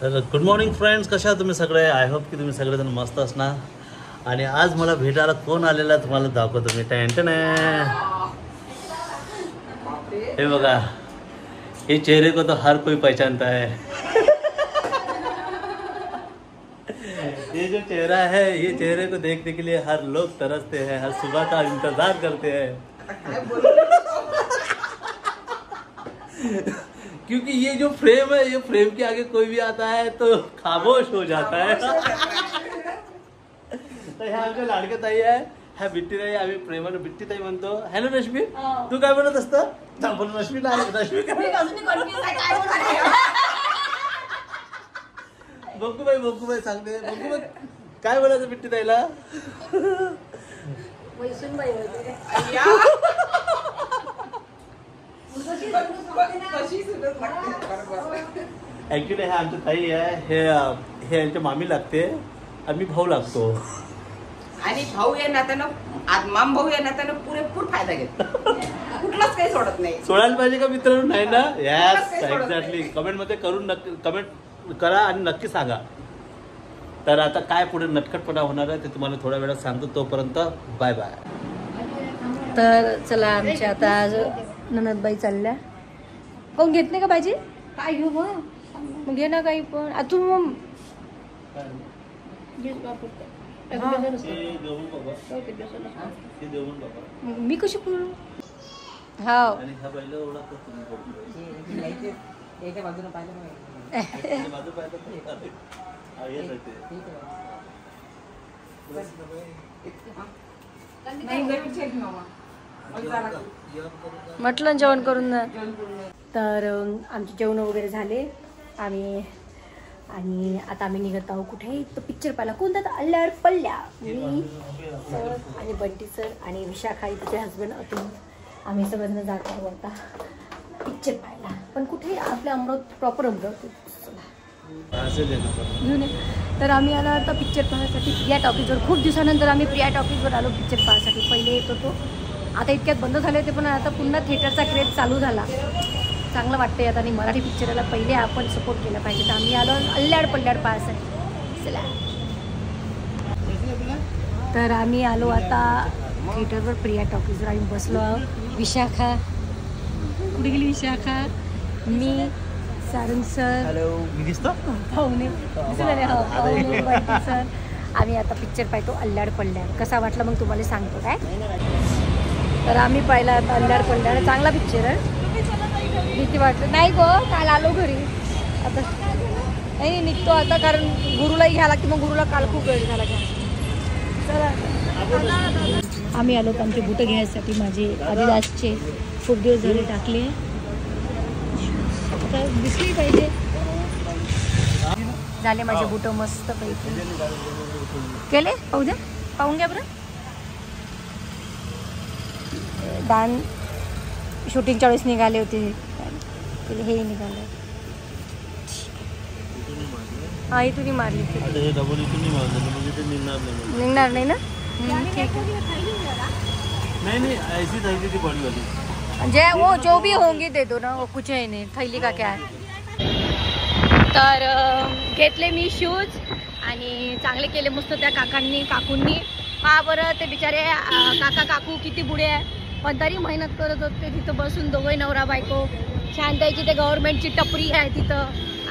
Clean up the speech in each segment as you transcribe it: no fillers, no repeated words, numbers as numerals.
तर good morning friends, कशा आहात तुम्ही सगळे? आय होप की तुम्ही सगळेजण मस्त असणार. आणि आज मला भेटायला कोण आलेला तुम्हाला दाखवतो मी. टेन्शन आहे, हे बघा, ये चेहरे को तो हर कोई पहचानता है. ये जो चेहरा है, ये चेहरे को देखने के लिए हर लोग तरसते हैं, हर सुबह का इंतजार करते हैं. क्योंकि ये जो फ्रेम है, ये फ्रेम के आगे कोई भी आता है तो खामोश हो जाता है. तर ह्या आमच्या लाडक्या ताई आहे, ह्या बिट्टी ताई, आम्ही प्रेमाने बिट्टी ताई म्हणतो. हॅलो रश्मी, तू काय म्हणत असतं? बोल रश्मी ना, रश्मी बघू बाई सांगते. बघू काय बोलायचं बिट्टी ताईला? ऍक्च्युली हे आमच्या ताई आहे, हे यांच्या मामी लागते आणि मी भाऊ लागतो. आणि भाऊ या नात्यानं, माम भाऊ या नात्यानं पुरेपूर फायदा घेतो. कुठलाच काही सोडत नाही. सोडायला पाहिजे का मित्रांनो? नाही ना? Yes, exactly. कमेंट मध्ये कमेंट करा आणि नक्की सांगा. तर आता काय पुढे नटखटपणा होणार आहे ते तुम्हाला थोड्या वेळात सांगतो. तोपर्यंत बाय बाय. तर चला, आमच्या आता आज ननदबाई चालल्या. कोण घेत नाही का भाजी? काय घेऊ मग? घे ना काही पण. तू मी कशी करू? हा, बाजूला पाहिलं म्हटलं जेवण करून ना. तर आमचे जेवण वगैरे झाले आणि आता आम्ही निघत आहोत कुठे? तर पिक्चर पाहिला. कोणता? तर अल्ल्याड पल्ल्या. मी सर आणि बंटी सर आणि विशाखा तिचे हसबंड अतुल, आम्ही सगळ्यांना जात आहोत आता पिक्चर पाहायला. पण कुठे? आपल्या अमरावती, प्रॉपर अमरावती. घेऊन ये. तर आम्ही आला आता पिक्चर पाहण्यासाठी प्रिया टॉकीजवर. खूप दिवसानंतर आम्ही प्रिया टॉकीजवर आलो पिक्चर पाहण्यासाठी. पहिले येत होतो, आता इतक्यात बंद झाले होते, पण आता पुन्हा थिएटरचा क्रेज चालू झाला. चांगलं वाटतं आता. आणि मराठी पिक्चरला पहिले आपण सपोर्ट केला पाहिजे. तर आम्ही आलो अल्ल्याड पल्ल्याड पाहण्यासाठी. चला, तर आम्ही आलो आता थिएटरवर प्रिया टॉकीजवर. आम्ही बसलो आहोत. विशाखा कुठे गेली? विशाखा, मी, सारंग सर, पाहुणे बंटी सर. आम्ही आता पिक्चर पाहतो अल्ल्याड पल्ल्याड. कसा वाटला मग तुम्हाला सांगतो काय. तर आम्ही पाहिला आता अल्ल्याड पल्ल्याड. चांगला पिक्चर आहे. भीती वाटत नाही गो. काल आलो घरी, आता नाही निघतो आता, कारण गुरुलाही घ्यायला लागते. मग गुरुला काल खूप वेळ झाला घ्या. चला, आम्ही आलो आमचे बुटं घ्यायसाठी. माझे आदिदासचे खूप दिवस झाले टाकले, तर दिसली पाहिजे. झाले माझे बुटं मस्त पैकी केले. पाहू द्या, पाहून घ्या बरं. डान शूटिंगच्या वेळेस निघाले होते, हे निघाले. हा, इथून मारली. निघणार नाही ना? जे वो जो भी होंगी दे दो ना, वो कुछ है नहीं. थैली का क्या है. तर घेतले मी शूज आणि चांगले केले मस्त त्या काकूंनी. हा बरं, ते बिचारे काका काकू किती बुडे आहे, पण तरी मेहनत करत होते तिथं बसून. दोघंही नवरा बायको छान. त्याची ते गव्हर्नमेंटची टपरी आहे तिथं.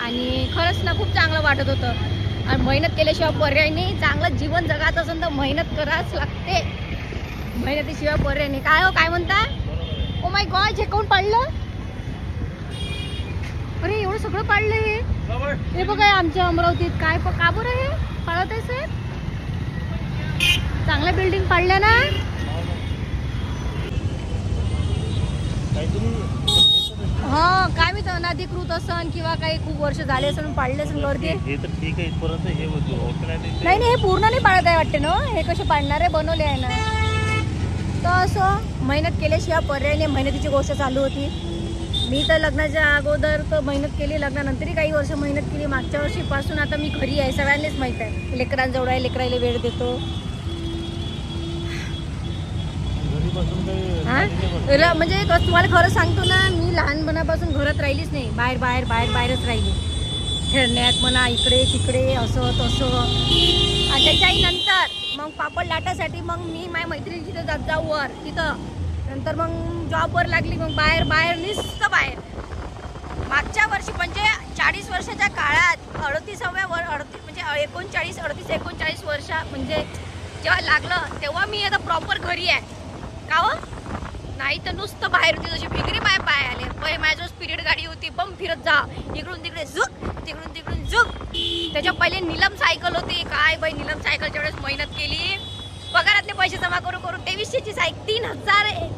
आणि खरंच ना, खूप चांगलं वाटत होतं. आणि मेहनत केल्याशिवाय पर्याय नाही. चांगलं जीवन जगायचं असेल तर मेहनत करावंच लागते. मेहनतीशिवाय पर्याय नाही. काय हो, काय म्हणता? ओ माय गॉड, हे कोण पाडलं? अरे एवढं सगळं पाडलं हे बघा. आमच्या अमरावतीत काय का बरं हे पाळत आहे सर? चांगल्या बिल्डिंग पाडल्या ना. हा, काय मी अनधिकृत असन किंवा काही खूप वर्ष झाले असून पाडले असून गर्दी. हे तर ठीक आहे इथपर्यंत. हे नाही नाही, हे पूर्ण नाही पाडत आहे वाटते ना. हे कसे पाडणारे बनवले आहे ना. तर असं मेहनत केल्याशिवाय पर्याय नाही. मेहनतीची गोष्ट चालू होती. मी तर लग्नाच्या अगोदर तर मेहनत केली, लग्नानंतरही काही वर्ष मेहनत केली. मागच्या वर्षीपासून आता मी घरी आहे, सगळ्यांनीच माहीत आहे. लेकरांजवळ आहे, लेकरायला वेळ देतो. म्हणजे तुम्हाला खरं सांगतो ना, मी लहानपणापासून घरात राहिलीच नाही, बाहेरच राहिली. खेळण्यात म्हणा, इकडे तिकडे असं तसं. आणि त्याच्याही नंतर मग पापड लाटासाठी मग मी माझ्या मैत्रिणी तिथं जात वर तिथं. नंतर मग जॉबवर लागली, मग बाहेर नुसतं बाहेर. मागच्या वर्षी म्हणजे 40 वर्षाच्या काळात 38 म्हणजे 39 वर्ष म्हणजे जेव्हा लागलं तेव्हा मी आता प्रॉपर घरी आहे. का हो? नाही तर नुसतं बाहेर होती, जशी भिगरी पाय आले. पहिले माझ्याजवळ स्पिरिट गाडी होती, बम फिरत जा, इकडून तिकडे झुक, तिकडून झुक. त्याच्या पहिले नीलम सायकल होती. काय बाई, नीलम सायकलच्या वेळेस मेहनत केली, पगारातले पैसे जमा करून 2300ची सायकल,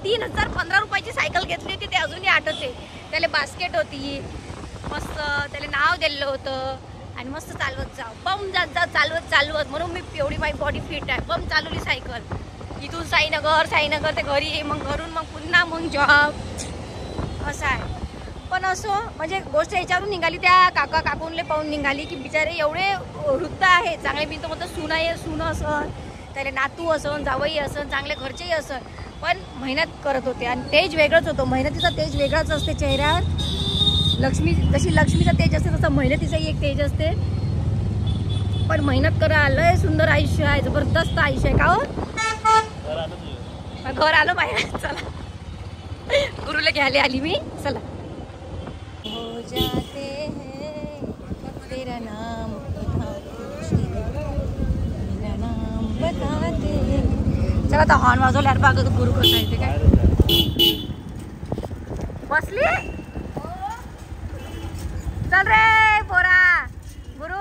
3015 रुपयाची सायकल घेतली होती, ते अजूनही आठवते. त्याला बास्केट होती मस्त, त्याला नाव दिलेलं होतं. आणि मस्त चालवत जा, बम जात जा, चालवत. म्हणून मी एवढी माझी बॉडी फिट आहे. बम चालवली सायकल, इथून साईनगर ते घरी, मग घरून मग पुन्हा मग जॉब, असं आहे. पण असो म्हणजे गोष्ट याच्यावरून निघाली, त्या काकूनले पाहून निघाली की बिचारे एवढे वृद्ध आहे, चांगले. मी तर म्हणतो सून असन, त्याला नातू असन, जावई असन, चांगले घरचेही असन, पण मेहनत करत होते. आणि तेज वेगळंच होतं, मेहनतीचा तेज वेगळाच असते चेहऱ्यावर. जशी लक्ष्मीचा तेज असते तसं मेहनतीचाही एक तेज असते. पण मेहनत करा, लय सुंदर आयुष्य आहे, जबरदस्त आयुष्य आहे. का हो? घर आलो बाहेर. चला, गुरुला घ्यायला आली मी. चला. हो जाते हैं तेरा नाम बताते. चला आता हॉर्न वाजवल्यावर बघा गुरु कसं आहे ते. काय बसली? चल रे पोरा, गुरु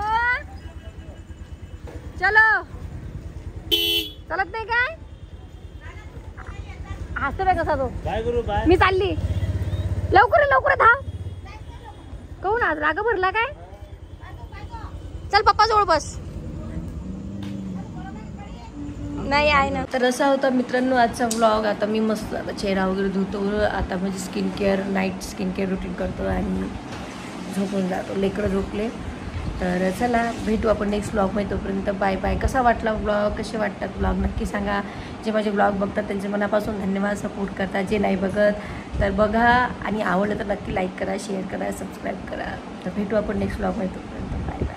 चलो. चलत नाही काय? हसतो बाय कसा तो. बाय गुरु, बाय. मी चालली. लवकर धाव. कहून आज राग भरला काय? चल पप्पा जवळ बस. नाही आहे ना. तर असा होता मित्रांनो आजचा व्लॉग. आता मी मस्त आता चेहरा वगैरे धुतो, आता म्हणजे नाईट स्किन केअर रुटीन करतो आणि झोपून जातो. लेकरं झोपले. तर चला भेटू आपण नेक्स्ट ब्लॉगमध्ये. तोपर्यंत बाय बाय. कसा वाटला व्लॉग, कसे वाटतात व्लॉग नक्की सांगा. जे माझे ब्लॉग बघतात त्यांचे मनापासून धन्यवाद. सपोर्ट करतात. जे नाही बघत तर बघा, आणि आवडलं तर नक्की लाईक करा, शेअर करा, सबस्क्राईब करा. तर भेटू आपण नेक्स्ट ब्लॉगमध्ये. तोपर्यंत बाय बाय.